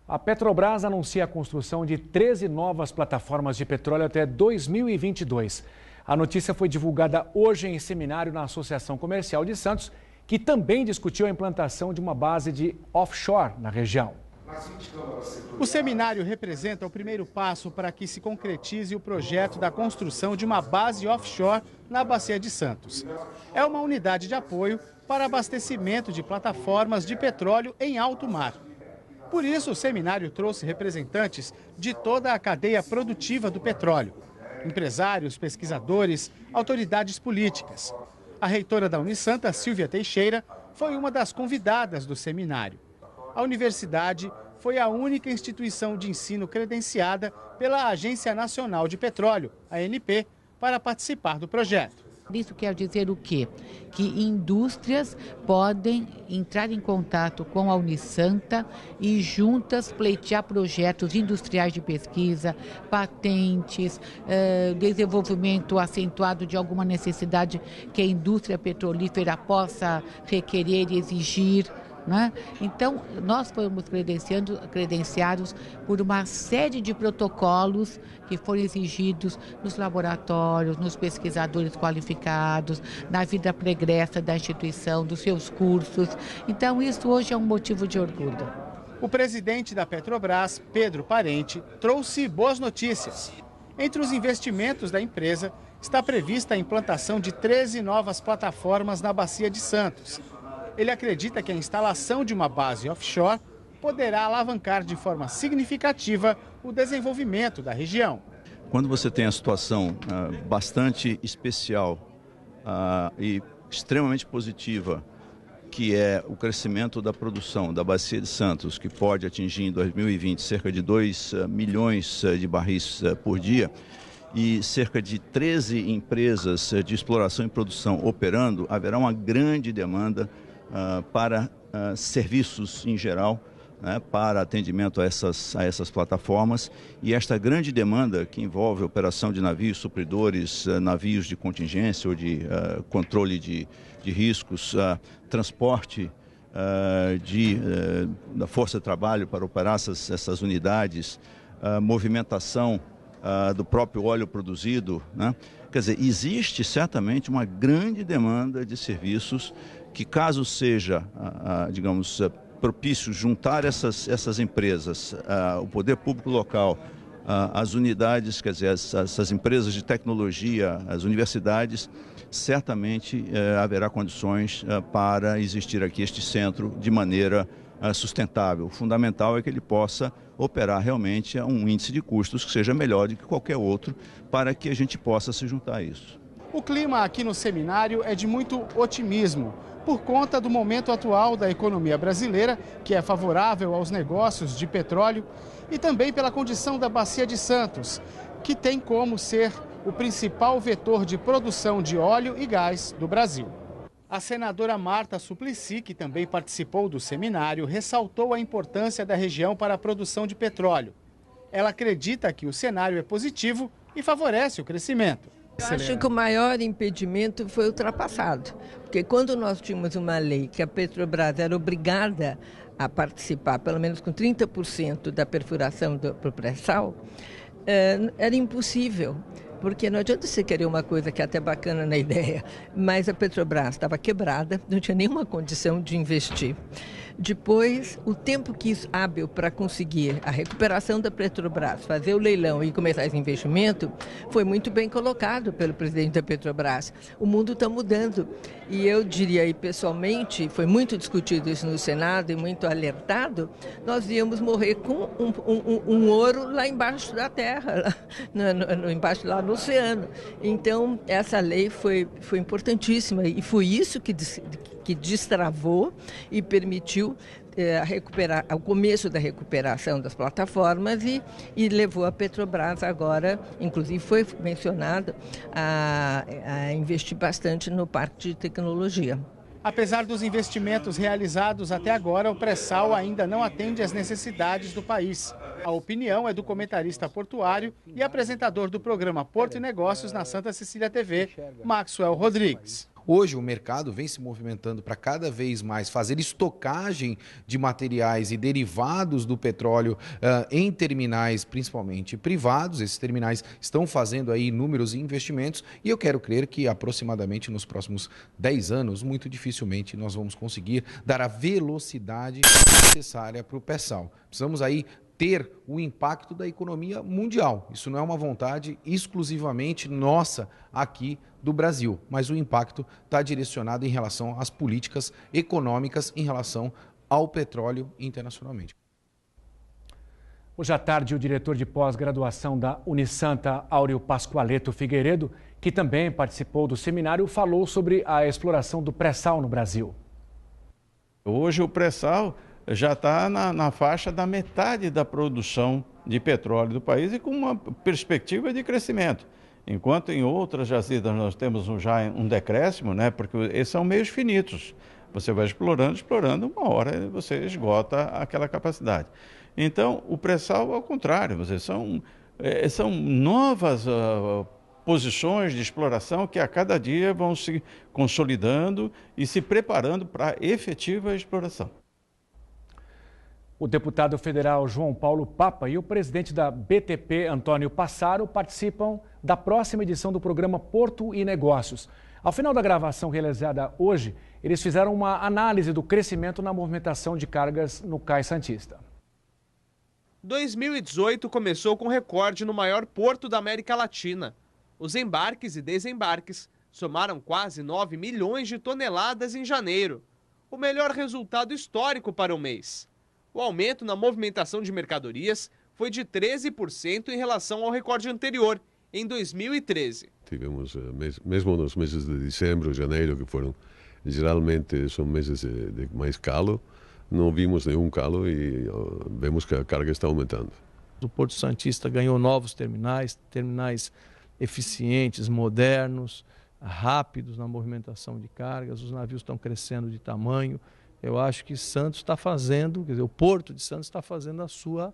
A Petrobras anuncia a construção de 13 novas plataformas de petróleo até 2022. A notícia foi divulgada hoje em seminário na Associação Comercial de Santos, que também discutiu a implantação de uma base de offshore na região. O seminário representa o primeiro passo para que se concretize o projeto da construção de uma base offshore na Bacia de Santos. É uma unidade de apoio para abastecimento de plataformas de petróleo em alto mar. Por isso, o seminário trouxe representantes de toda a cadeia produtiva do petróleo: empresários, pesquisadores, autoridades políticas. A reitora da Unisanta, Silvia Teixeira, foi uma das convidadas do seminário. A universidade foi a única instituição de ensino credenciada pela Agência Nacional de Petróleo, ANP, para participar do projeto. Isso quer dizer o quê? Que indústrias podem entrar em contato com a Unisanta e juntas pleitear projetos industriais de pesquisa, patentes, desenvolvimento acentuado de alguma necessidade que a indústria petrolífera possa requerer e exigir. Né? Então, nós fomos credenciados por uma série de protocolos que foram exigidos nos laboratórios, nos pesquisadores qualificados, na vida pregressa da instituição, dos seus cursos. Então, isso hoje é um motivo de orgulho. O presidente da Petrobras, Pedro Parente, trouxe boas notícias. Entre os investimentos da empresa, está prevista a implantação de 13 novas plataformas na Bacia de Santos. Ele acredita que a instalação de uma base offshore poderá alavancar de forma significativa o desenvolvimento da região. Quando você tem a situação bastante especial e extremamente positiva, que é o crescimento da produção da Bacia de Santos, que pode atingir em 2020 cerca de 2 milhões de barris por dia, e cerca de 13 empresas de exploração e produção operando, haverá uma grande demanda para serviços em geral, né, para atendimento a essas plataformas, e esta grande demanda que envolve operação de navios supridores, navios de contingência ou de controle de riscos, transporte da força de trabalho para operar essas unidades, movimentação do próprio óleo produzido, né? Quer dizer, existe certamente uma grande demanda de serviços que, caso seja, digamos, propício juntar essas empresas, o poder público local, as unidades, quer dizer, essas empresas de tecnologia, as universidades, certamente haverá condições para existir aqui este centro de maneira sustentável. O fundamental é que ele possa operar realmente a um índice de custos que seja melhor do que qualquer outro, para que a gente possa se juntar a isso. O clima aqui no seminário é de muito otimismo, por conta do momento atual da economia brasileira, que é favorável aos negócios de petróleo, e também pela condição da Bacia de Santos, que tem como ser o principal vetor de produção de óleo e gás do Brasil. A senadora Marta Suplicy, que também participou do seminário, ressaltou a importância da região para a produção de petróleo. Ela acredita que o cenário é positivo e favorece o crescimento. Eu acho que o maior impedimento foi ultrapassado, porque quando nós tínhamos uma lei que a Petrobras era obrigada a participar, pelo menos com 30% da perfuração do pré-sal, era impossível. Porque não adianta você querer uma coisa que é até bacana na ideia, mas a Petrobras estava quebrada, não tinha nenhuma condição de investir. Depois, o tempo que isso hábil para conseguir a recuperação da Petrobras, fazer o leilão e começar esse investimento, foi muito bem colocado pelo presidente da Petrobras. O mundo está mudando e eu diria aí pessoalmente, foi muito discutido isso no Senado e muito alertado, nós íamos morrer com um ouro lá embaixo da terra, embaixo lá no oceano. Então, essa lei foi importantíssima e foi isso que destravou e permitiu recuperar o começo da recuperação das plataformas e levou a Petrobras agora, inclusive foi mencionado, a investir bastante no parque de tecnologia. Apesar dos investimentos realizados até agora, o pré-sal ainda não atende às necessidades do país. A opinião é do comentarista portuário e apresentador do programa Porto e Negócios na Santa Cecília TV, Maxwell Rodrigues. Hoje o mercado vem se movimentando para cada vez mais fazer estocagem de materiais e derivados do petróleo em terminais, principalmente privados. Esses terminais estão fazendo aí inúmeros investimentos e eu quero crer que aproximadamente nos próximos 10 anos, muito dificilmente nós vamos conseguir dar a velocidade necessária para o pré-sal. Precisamos aí ter o impacto da economia mundial. Isso não é uma vontade exclusivamente nossa aqui do Brasil, mas o impacto está direcionado em relação às políticas econômicas em relação ao petróleo internacionalmente. Hoje à tarde, o diretor de pós-graduação da Unisanta, Áureo Pascoaleto Figueiredo, que também participou do seminário, falou sobre a exploração do pré-sal no Brasil. Hoje o pré-sal já está na faixa da metade da produção de petróleo do país e com uma perspectiva de crescimento. Enquanto em outras jazidas nós temos já um decréscimo, né? Porque esses são meios finitos. Você vai explorando, uma hora você esgota aquela capacidade. Então, o pré-sal, ao contrário, são novas posições de exploração que a cada dia vão se consolidando e se preparando para a efetiva exploração. O deputado federal João Paulo Papa e o presidente da BTP, Antônio Passaro, participam da próxima edição do programa Porto e Negócios. Ao final da gravação realizada hoje, eles fizeram uma análise do crescimento na movimentação de cargas no Cais Santista. 2018 começou com recorde no maior porto da América Latina. Os embarques e desembarques somaram quase 9 milhões de toneladas em janeiro, o melhor resultado histórico para o mês. O aumento na movimentação de mercadorias foi de 13% em relação ao recorde anterior, em 2013. Tivemos, mesmo nos meses de dezembro, janeiro, que foram geralmente são meses de mais calo, não vimos nenhum calo e vemos que a carga está aumentando. O Porto Santista ganhou novos terminais eficientes, modernos, rápidos na movimentação de cargas, os navios estão crescendo de tamanho. Eu acho que Santos está fazendo, quer dizer, o Porto de Santos está fazendo a sua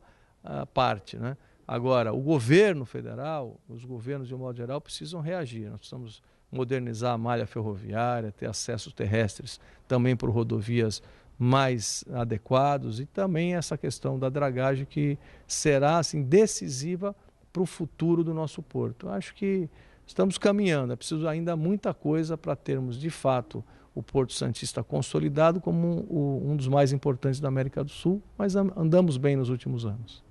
parte, né? Agora, o governo federal, os governos de um modo geral, precisam reagir. Nós precisamos modernizar a malha ferroviária, ter acessos terrestres também por rodovias mais adequados e também essa questão da dragagem que será assim, decisiva para o futuro do nosso porto. Eu acho que estamos caminhando, é preciso ainda muita coisa para termos de fato o Porto Santista consolidado como um dos mais importantes da América do Sul, mas andamos bem nos últimos anos.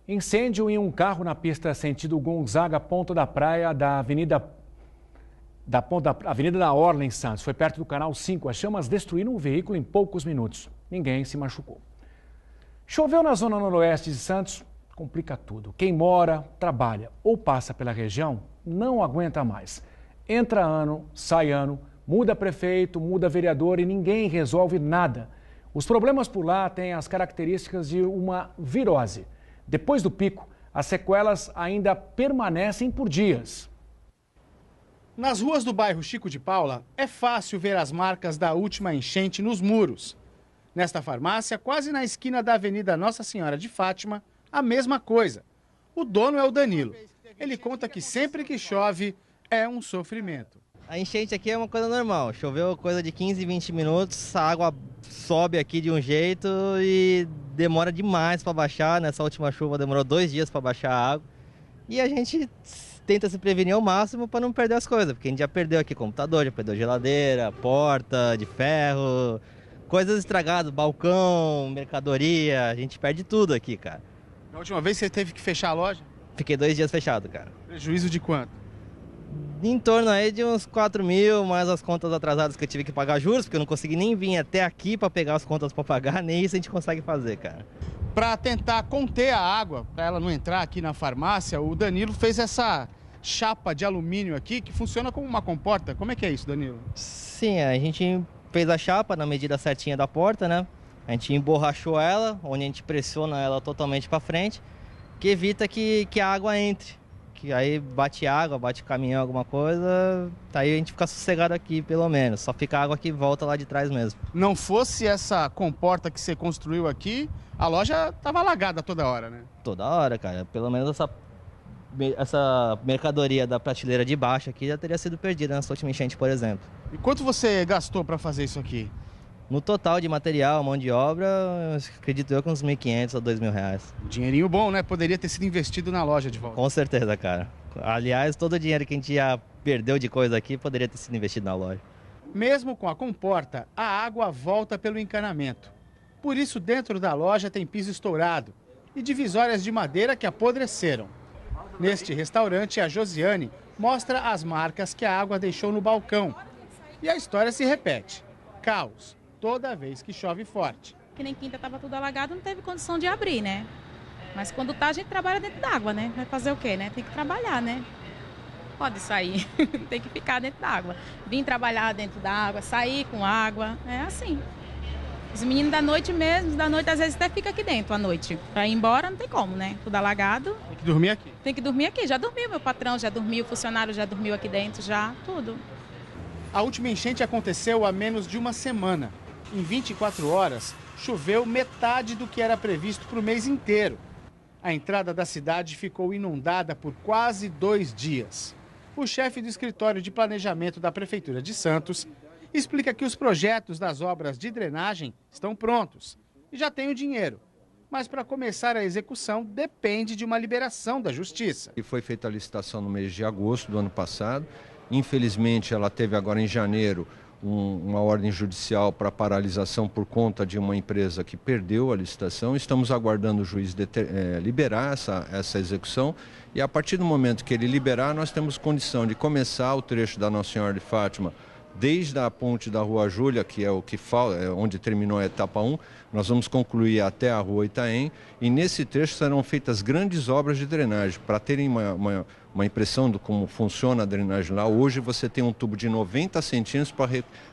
Incêndio em um carro na pista sentido Gonzaga, Ponta da Praia, da Avenida da Orla, em Santos. Foi perto do Canal 5. As chamas destruíram um veículo em poucos minutos. Ninguém se machucou. Choveu na zona noroeste de Santos, complica tudo. Quem mora, trabalha ou passa pela região não aguenta mais. Entra ano, sai ano, muda prefeito, muda vereador e ninguém resolve nada. Os problemas por lá têm as características de uma virose. Depois do pico, as sequelas ainda permanecem por dias. Nas ruas do bairro Chico de Paula, é fácil ver as marcas da última enchente nos muros. Nesta farmácia, quase na esquina da Avenida Nossa Senhora de Fátima, a mesma coisa. O dono é o Danilo. Ele conta que sempre que chove é um sofrimento. A enchente aqui é uma coisa normal. Choveu coisa de 15, 20 minutos, a água sobe aqui de um jeito e demora demais para baixar. Nessa última chuva demorou 2 dias para baixar a água. E a gente tenta se prevenir ao máximo para não perder as coisas, porque a gente já perdeu aqui computador, já perdeu geladeira, porta de ferro, coisas estragadas, balcão, mercadoria, a gente perde tudo aqui, cara. Na última vez você teve que fechar a loja? Fiquei 2 dias fechado, cara. Prejuízo de quanto? Em torno aí de uns 4 mil, mais as contas atrasadas que eu tive que pagar juros, porque eu não consegui nem vir até aqui para pegar as contas para pagar, nem isso a gente consegue fazer, cara. Para tentar conter a água, para ela não entrar aqui na farmácia, o Danilo fez essa chapa de alumínio aqui que funciona como uma comporta. Como é que é isso, Danilo? Sim, a gente fez a chapa na medida certinha da porta, né? A gente emborrachou ela, onde a gente pressiona ela totalmente para frente, que evita que a água entre. Que aí bate água, bate caminhão, alguma coisa, aí a gente fica sossegado aqui, pelo menos. Só fica a água que volta lá de trás mesmo. Não fosse essa comporta que você construiu aqui, a loja tava alagada toda hora, né? Toda hora, cara. Pelo menos essa essa mercadoria da prateleira de baixo aqui já teria sido perdida nessa última enchente, por exemplo. E quanto você gastou para fazer isso aqui? No total de material, mão de obra, acredito eu que uns R$1.500 a R$2.000. Dinheirinho bom, né? Poderia ter sido investido na loja de volta. Com certeza, cara. Aliás, todo o dinheiro que a gente já perdeu de coisa aqui poderia ter sido investido na loja. Mesmo com a comporta, a água volta pelo encanamento. Por isso, dentro da loja tem piso estourado e divisórias de madeira que apodreceram. Neste restaurante, a Josiane mostra as marcas que a água deixou no balcão. E a história se repete. Caos, toda vez que chove forte. Que nem quinta estava tudo alagado, não teve condição de abrir, né? Mas quando tá, a gente trabalha dentro d'água, né? Vai fazer o quê, né? Tem que trabalhar, né? Pode sair, tem que ficar dentro d'água. Vim trabalhar dentro da água, sair com água, é assim. Os meninos da noite mesmo, da noite às vezes até fica aqui dentro à noite. Pra ir embora não tem como, né? Tudo alagado. Tem que dormir aqui? Tem que dormir aqui, já dormiu, meu patrão já dormiu, o funcionário já dormiu aqui dentro, já, tudo. A última enchente aconteceu há menos de uma semana. Em 24 horas, choveu metade do que era previsto para o mês inteiro. A entrada da cidade ficou inundada por quase 2 dias. O chefe do escritório de planejamento da Prefeitura de Santos explica que os projetos das obras de drenagem estão prontos e já tem o dinheiro. Mas para começar a execução depende de uma liberação da Justiça. E foi feita a licitação no mês de agosto do ano passado. Infelizmente, ela teve agora em janeiro uma ordem judicial para paralisação por conta de uma empresa que perdeu a licitação. Estamos aguardando o juiz liberar essa execução e a partir do momento que ele liberar, nós temos condição de começar o trecho da Nossa Senhora de Fátima desde a ponte da Rua Júlia, que é o que falta, onde terminou a etapa 1, nós vamos concluir até a Rua Itaém e nesse trecho serão feitas grandes obras de drenagem. Para terem uma impressão de como funciona a drenagem lá, hoje você tem um tubo de 90 centímetros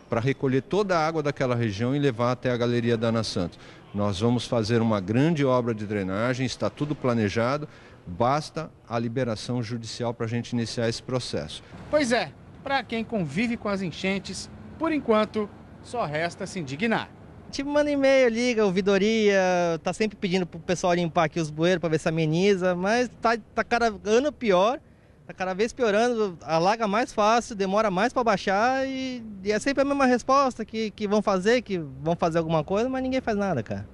para recolher toda a água daquela região e levar até a Galeria da Ana Santos. Nós vamos fazer uma grande obra de drenagem, está tudo planejado, basta a liberação judicial para a gente iniciar esse processo. Pois é, para quem convive com as enchentes, por enquanto, só resta se indignar. Tipo, manda e-mail, liga, ouvidoria, tá sempre pedindo pro pessoal limpar aqui os bueiros para ver se ameniza, mas tá cada ano pior, tá cada vez piorando, alaga mais fácil, demora mais para baixar e é sempre a mesma resposta que vão fazer alguma coisa, mas ninguém faz nada, cara.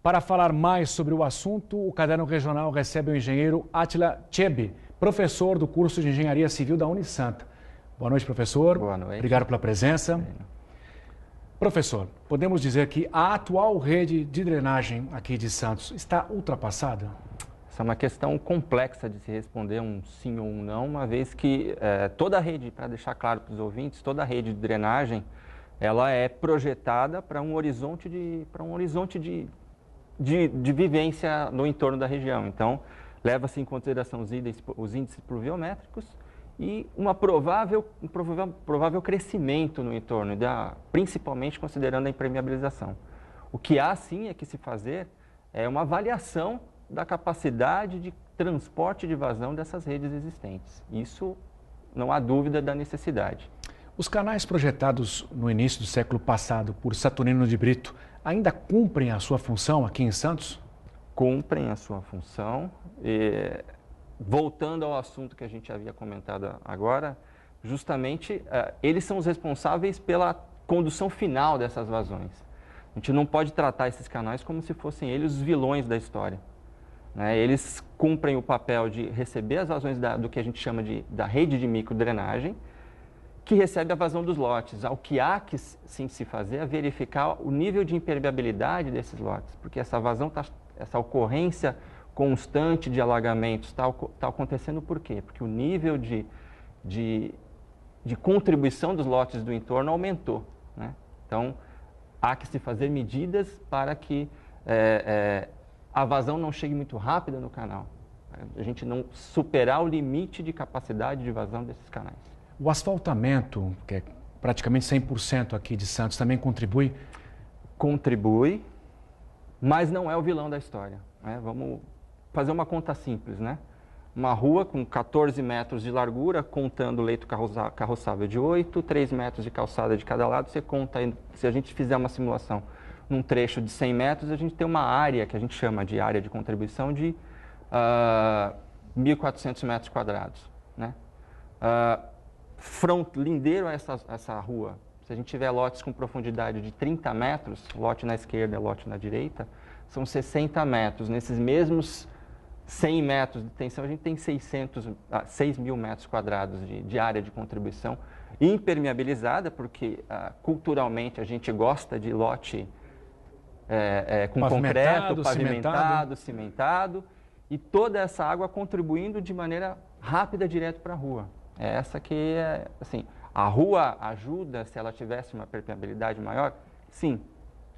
Para falar mais sobre o assunto, o Caderno Regional recebe o engenheiro Átila Chebe, professor do curso de Engenharia Civil da Unisanta. Boa noite, professor. Boa noite. Obrigado pela presença. Professor, podemos dizer que a atual rede de drenagem aqui de Santos está ultrapassada? Essa é uma questão complexa de se responder um sim ou um não, uma vez que toda a rede, para deixar claro para os ouvintes, toda a rede de drenagem, ela é projetada para um horizonte de vivência no entorno da região. Então, leva-se em consideração os índices pluviométricos e um provável crescimento no entorno, principalmente considerando a impermeabilização. O que há, sim, é que se fazer é uma avaliação da capacidade de transporte de vazão dessas redes existentes. Isso não há dúvida da necessidade. Os canais projetados no início do século passado por Saturnino de Brito ainda cumprem a sua função aqui em Santos? Cumprem a sua função. Voltando ao assunto que a gente havia comentado agora, justamente eles são os responsáveis pela condução final dessas vazões. A gente não pode tratar esses canais como se fossem eles os vilões da história, né? Eles cumprem o papel de receber as vazões do que a gente chama da rede de microdrenagem, que recebe a vazão dos lotes. O que há que sim se fazer é verificar o nível de impermeabilidade desses lotes, porque essa vazão, essa ocorrência constante de alagamentos está acontecendo por quê? Porque o nível de contribuição dos lotes do entorno aumentou, né? Então, há que se fazer medidas para que a vazão não chegue muito rápida no canal. A gente não superar o limite de capacidade de vazão desses canais. O asfaltamento, que é praticamente 100% aqui de Santos, também contribui? Contribui, mas não é o vilão da história, né? Vamos fazer uma conta simples, né? Uma rua com 14 metros de largura, contando leito carroçável de 8, 3 metros de calçada de cada lado, você conta, se a gente fizer uma simulação num trecho de 100 metros, a gente tem uma área que a gente chama de área de contribuição de 1.400 metros quadrados, né? Lindeiro a essa rua, se a gente tiver lotes com profundidade de 30 metros, lote na esquerda e lote na direita, são 60 metros. Nesses mesmos 100 metros de tensão, a gente tem 6 mil metros quadrados de área de contribuição impermeabilizada, porque culturalmente a gente gosta de lote com concreto, pavimentado, cimentado, e toda essa água contribuindo de maneira rápida direto para a rua. Essa que assim, a rua ajuda se ela tivesse uma permeabilidade maior? Sim,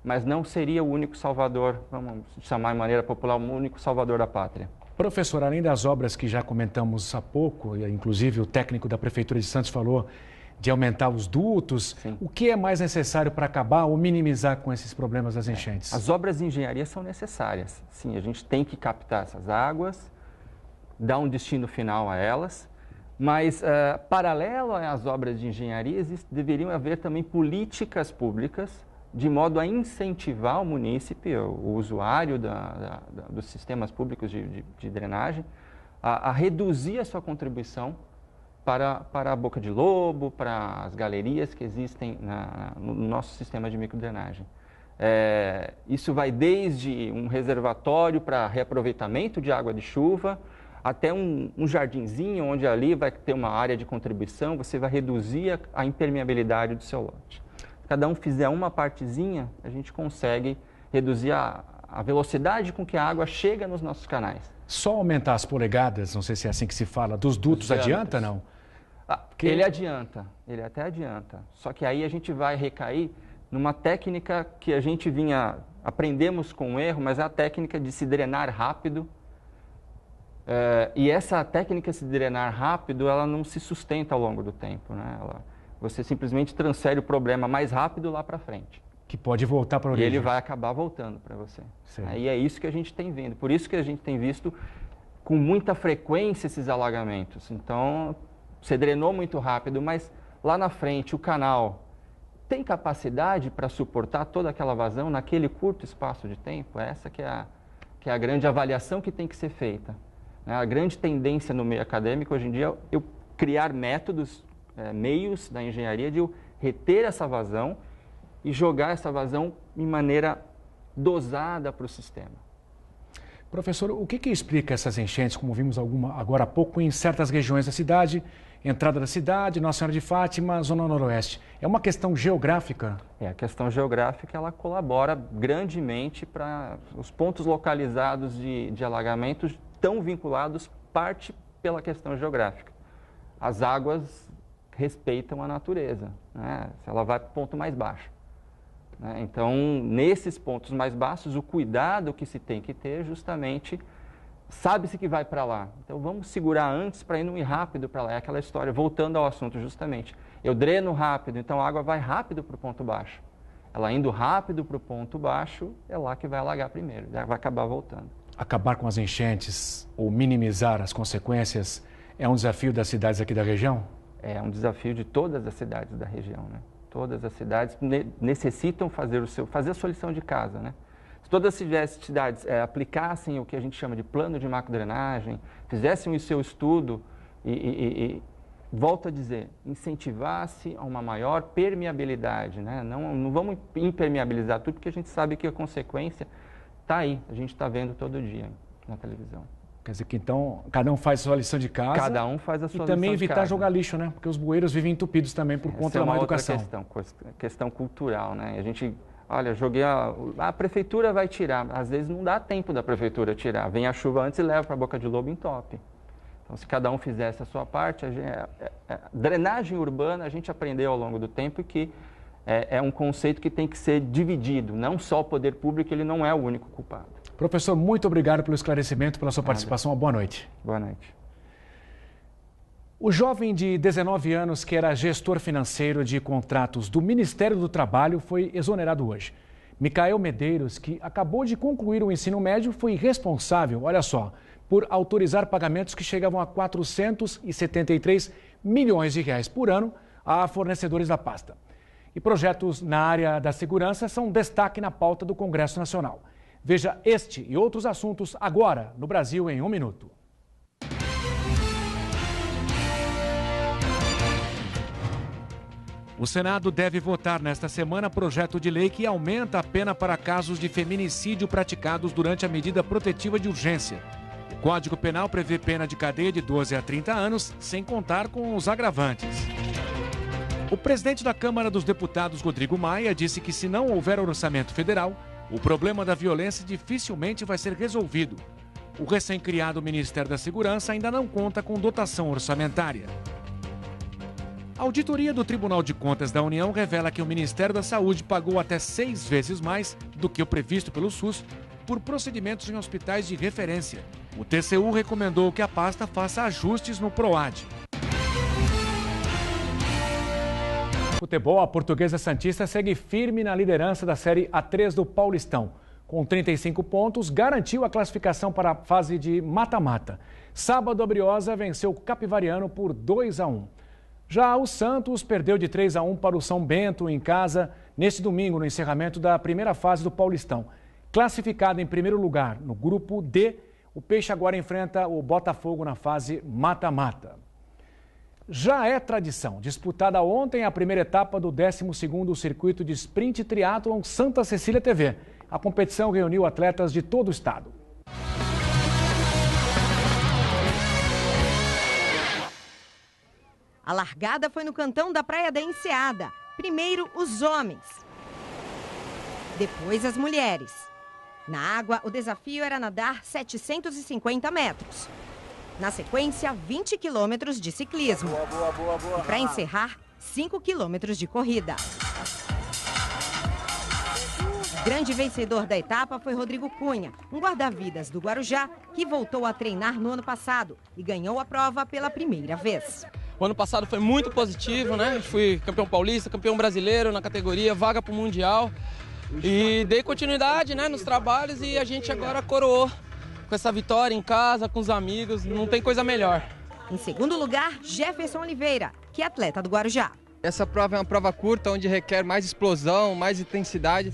mas não seria o único salvador, vamos chamar de maneira popular, o único salvador da pátria. Professor, além das obras que já comentamos há pouco, inclusive o técnico da Prefeitura de Santos falou de aumentar os dutos, sim, o que é mais necessário para acabar ou minimizar com esses problemas das enchentes? As obras de engenharia são necessárias. Sim, a gente tem que captar essas águas, dar um destino final a elas, mas paralelo às obras de engenharia, deveriam haver também políticas públicas de modo a incentivar o munícipe, o usuário dos sistemas públicos de drenagem, a reduzir a sua contribuição para a boca de lobo, para as galerias que existem no nosso sistema de microdrenagem. Isso vai desde um reservatório para reaproveitamento de água de chuva, até um jardinzinho onde ali vai ter uma área de contribuição, você vai reduzir a impermeabilidade do seu lote. Se cada um fizer uma partezinha, a gente consegue reduzir a velocidade com que a água chega nos nossos canais. Só aumentar as polegadas, não sei se é assim que se fala, dos dutos adianta, não? Ele adianta, ele até adianta. Só que aí a gente vai recair numa técnica que a gente aprendemos com o erro, mas é a técnica de se drenar rápido. E essa técnica de se drenar rápido, ela não se sustenta ao longo do tempo, né? Você simplesmente transfere o problema mais rápido lá para frente. Que pode voltar para a origem. E ele vai acabar voltando para você. E é isso que a gente tem vindo. Por isso que a gente tem visto com muita frequência esses alagamentos. Então, você drenou muito rápido, mas lá na frente o canal tem capacidade para suportar toda aquela vazão naquele curto espaço de tempo? Essa que é a grande avaliação que tem que ser feita. A grande tendência no meio acadêmico hoje em dia é eu criar métodos, meios da engenharia de eu reter essa vazão e jogar essa vazão de maneira dosada para o sistema. Professor, o que explica essas enchentes, como vimos agora há pouco, em certas regiões da cidade, entrada da cidade, Nossa Senhora de Fátima, Zona Noroeste? É uma questão geográfica? A questão geográfica ela colabora grandemente para os pontos localizados de alagamentos tão vinculados, parte pela questão geográfica. As águas respeitam a natureza, né? Se ela vai para o ponto mais baixo. Então, nesses pontos mais baixos, o cuidado que se tem que ter justamente, sabe-se que vai para lá. Então, vamos segurar antes para não ir rápido para lá. É aquela história, voltando ao assunto justamente. Eu dreno rápido, então a água vai rápido para o ponto baixo. Ela indo rápido para o ponto baixo, é lá que vai alagar primeiro, vai acabar voltando. Acabar com as enchentes ou minimizar as consequências é um desafio das cidades aqui da região? É um desafio de todas as cidades da região, né? Todas as cidades necessitam fazer a sua lição de casa, né? Se todas as cidades aplicassem o que a gente chama de plano de macrodrenagem, fizessem o seu estudo e volto a dizer, incentivasse a uma maior permeabilidade, né? Não vamos impermeabilizar tudo, porque a gente sabe que a consequência está aí, a gente está vendo todo dia na televisão. Quer dizer que então cada um faz a sua lição de casa. Cada um faz a sua lição de casa. E também evitar jogar lixo, né? Porque os bueiros vivem entupidos também por conta da má educação. Essa é uma outra questão cultural, né? A gente, olha, joguei a prefeitura vai tirar. Às vezes não dá tempo da prefeitura tirar. Vem a chuva antes e leva para a boca de lobo e entope. Então, se cada um fizesse a sua parte, drenagem urbana a gente aprendeu ao longo do tempo que é um conceito que tem que ser dividido. Não só o poder público, ele não é o único culpado. Professor, muito obrigado pelo esclarecimento, pela sua participação. Uma boa noite. Boa noite. O jovem de 19 anos, que era gestor financeiro de contratos do Ministério do Trabalho, foi exonerado hoje. Micael Medeiros, que acabou de concluir o ensino médio, foi responsável, olha só, por autorizar pagamentos que chegavam a 473 milhões de reais por ano a fornecedores da pasta. E projetos na área da segurança são destaque na pauta do Congresso Nacional. Veja este e outros assuntos agora no Brasil em 1 minuto. O Senado deve votar nesta semana projeto de lei que aumenta a pena para casos de feminicídio praticados durante a medida protetiva de urgência. O Código Penal prevê pena de cadeia de 12 a 30 anos, sem contar com os agravantes. O presidente da Câmara dos Deputados, Rodrigo Maia, disse que se não houver orçamento federal, o problema da violência dificilmente vai ser resolvido. O recém-criado Ministério da Segurança ainda não conta com dotação orçamentária. A auditoria do Tribunal de Contas da União revela que o Ministério da Saúde pagou até 6 vezes mais do que o previsto pelo SUS por procedimentos em hospitais de referência. O TCU recomendou que a pasta faça ajustes no PROAD. Futebol, a Portuguesa Santista segue firme na liderança da Série A3 do Paulistão. Com 35 pontos, garantiu a classificação para a fase de mata-mata. Sábado, a Briosa venceu o Capivariano por 2-1. Já o Santos perdeu de 3-1 para o São Bento em casa neste domingo, no encerramento da primeira fase do Paulistão. Classificado em primeiro lugar no grupo D, o Peixe agora enfrenta o Botafogo na fase mata-mata. Já é tradição, disputada ontem a primeira etapa do 12º Circuito de Sprint Triathlon Santa Cecília TV. A competição reuniu atletas de todo o estado. A largada foi no cantão da Praia da Enseada. Primeiro, os homens. Depois, as mulheres. Na água, o desafio era nadar 750 metros. Na sequência, 20 quilômetros de ciclismo. E para encerrar, 5 quilômetros de corrida. O grande vencedor da etapa foi Rodrigo Cunha, um guarda-vidas do Guarujá, que voltou a treinar no ano passado e ganhou a prova pela primeira vez. O ano passado foi muito positivo, né? Fui campeão paulista, campeão brasileiro na categoria, vaga para o Mundial. E dei continuidade, né, nos trabalhos e a gente agora coroou com essa vitória em casa, com os amigos, não tem coisa melhor. Em segundo lugar, Jefferson Oliveira, que é atleta do Guarujá. Essa prova é uma prova curta, onde requer mais explosão, mais intensidade.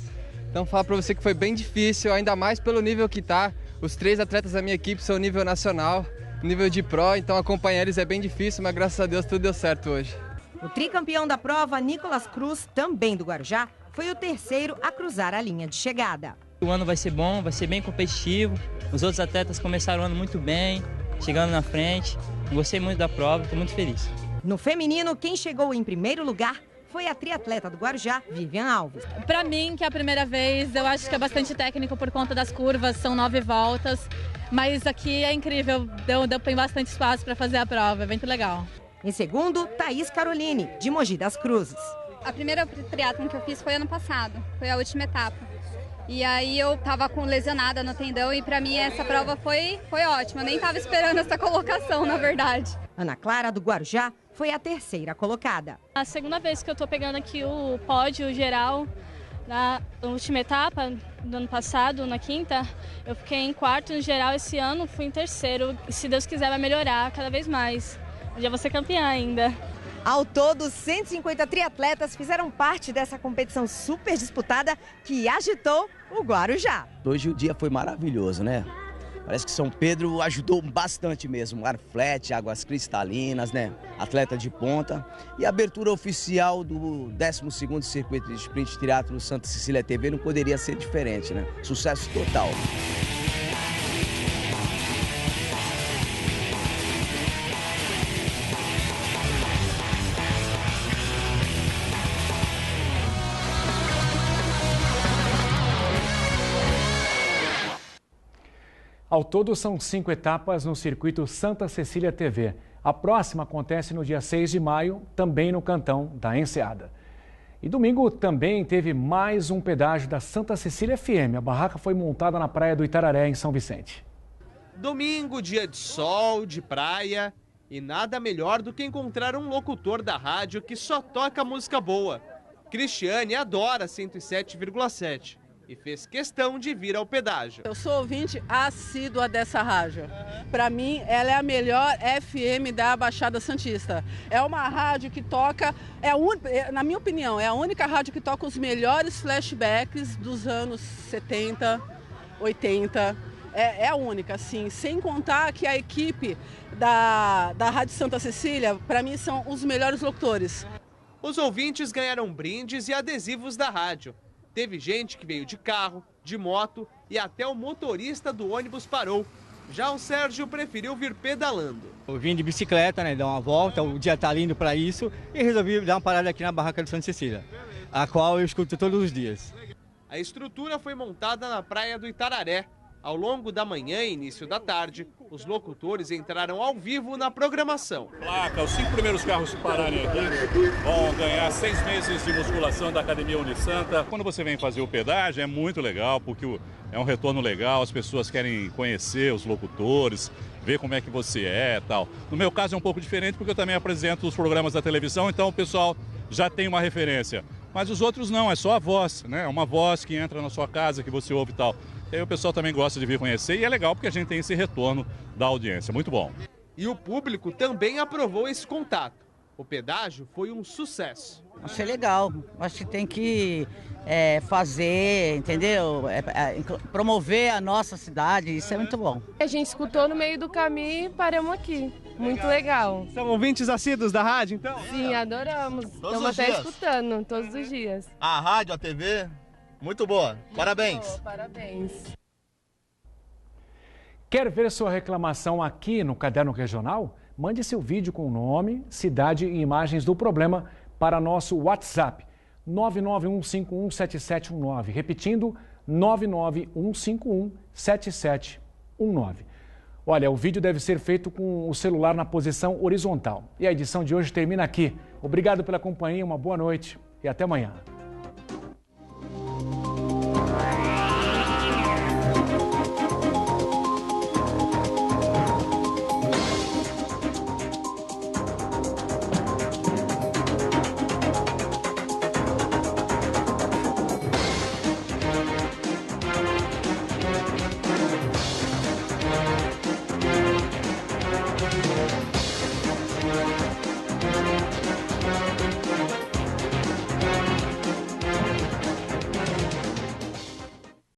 Então falo para você que foi bem difícil, ainda mais pelo nível que tá. Os 3 atletas da minha equipe são nível nacional, nível de pro, então acompanhar eles é bem difícil, mas graças a Deus tudo deu certo hoje. O tricampeão da prova, Nicolas Cruz, também do Guarujá, foi o terceiro a cruzar a linha de chegada. O ano vai ser bom, vai ser bem competitivo. Os outros atletas começaram o ano muito bem, chegando na frente. Gostei muito da prova, estou muito feliz. No feminino, quem chegou em primeiro lugar foi a triatleta do Guarujá, Vivian Alves. Para mim, que é a primeira vez, eu acho que é bastante técnico por conta das curvas, são 9 voltas. Mas aqui é incrível, tem bastante espaço para fazer a prova, é muito legal. Em segundo, Thaís Caroline, de Mogi das Cruzes. A primeira triatlon que eu fiz foi ano passado, foi a última etapa. E aí eu estava lesionada no tendão e para mim essa prova foi ótima, eu nem estava esperando essa colocação, na verdade. Ana Clara, do Guarujá, foi a terceira colocada. A segunda vez que eu estou pegando aqui o pódio geral, na última etapa do ano passado, na quinta, eu fiquei em quarto no geral, esse ano fui em terceiro. E se Deus quiser vai melhorar cada vez mais. Eu já vou ser campeã ainda. Ao todo, 150 triatletas fizeram parte dessa competição super disputada que agitou o Guarujá. Hoje o dia foi maravilhoso, né? Parece que São Pedro ajudou bastante mesmo. Ar flat, águas cristalinas, né? Atleta de ponta. E a abertura oficial do 12º Circuito de Sprint Triathlon Santa Cecília TV não poderia ser diferente, né? Sucesso total. Ao todo, são 5 etapas no circuito Santa Cecília TV. A próxima acontece no dia 6 de maio, também no cantão da Enseada. E domingo também teve mais um pedágio da Santa Cecília FM. A barraca foi montada na praia do Itararé, em São Vicente. Domingo, dia de sol, de praia. E nada melhor do que encontrar um locutor da rádio que só toca música boa. Cristiane adora 107,7. E fez questão de vir ao pedágio. Eu sou ouvinte assídua dessa rádio. Para mim, ela é a melhor FM da Baixada Santista. É uma rádio que toca, na minha opinião, é a única rádio que toca os melhores flashbacks dos anos 70. 80. É única, assim, sem contar que a equipe da Rádio Santa Cecília, para mim, são os melhores locutores. Os ouvintes ganharam brindes e adesivos da rádio. Teve gente que veio de carro, de moto e até o motorista do ônibus parou. Já o Sérgio preferiu vir pedalando. Eu vim de bicicleta, né, dar uma volta, o dia tá lindo para isso, e resolvi dar uma parada aqui na barraca do Santa Cecília, a qual eu escuto todos os dias. A estrutura foi montada na praia do Itararé. Ao longo da manhã e início da tarde, os locutores entraram ao vivo na programação. Placa, os 5 primeiros carros que pararem aqui vão ganhar 6 meses de musculação da Academia Unisanta. Quando você vem fazer o pedágio é muito legal, porque é um retorno legal, as pessoas querem conhecer os locutores, ver como é que você é e tal. No meu caso é um pouco diferente, porque eu também apresento os programas da televisão, então o pessoal já tem uma referência. Mas os outros não, é só a voz, né? É uma voz que entra na sua casa, que você ouve e tal. E aí o pessoal também gosta de vir conhecer e é legal porque a gente tem esse retorno da audiência, muito bom. E o público também aprovou esse contato. O pedágio foi um sucesso. Achei legal, acho que tem que fazer, entendeu? Promover a nossa cidade, isso é muito bom. A gente escutou no meio do caminho e paramos aqui, muito legal. São ouvintes assíduos da rádio, então? Sim, adoramos, estamos até escutando todos os dias. A rádio, a TV... Muito boa, parabéns. Muito boa, parabéns. Quer ver sua reclamação aqui no Caderno Regional? Mande seu vídeo com nome, cidade e imagens do problema para nosso WhatsApp 991517719. Repetindo, 991517719. Olha, o vídeo deve ser feito com o celular na posição horizontal. E a edição de hoje termina aqui. Obrigado pela companhia, uma boa noite e até amanhã.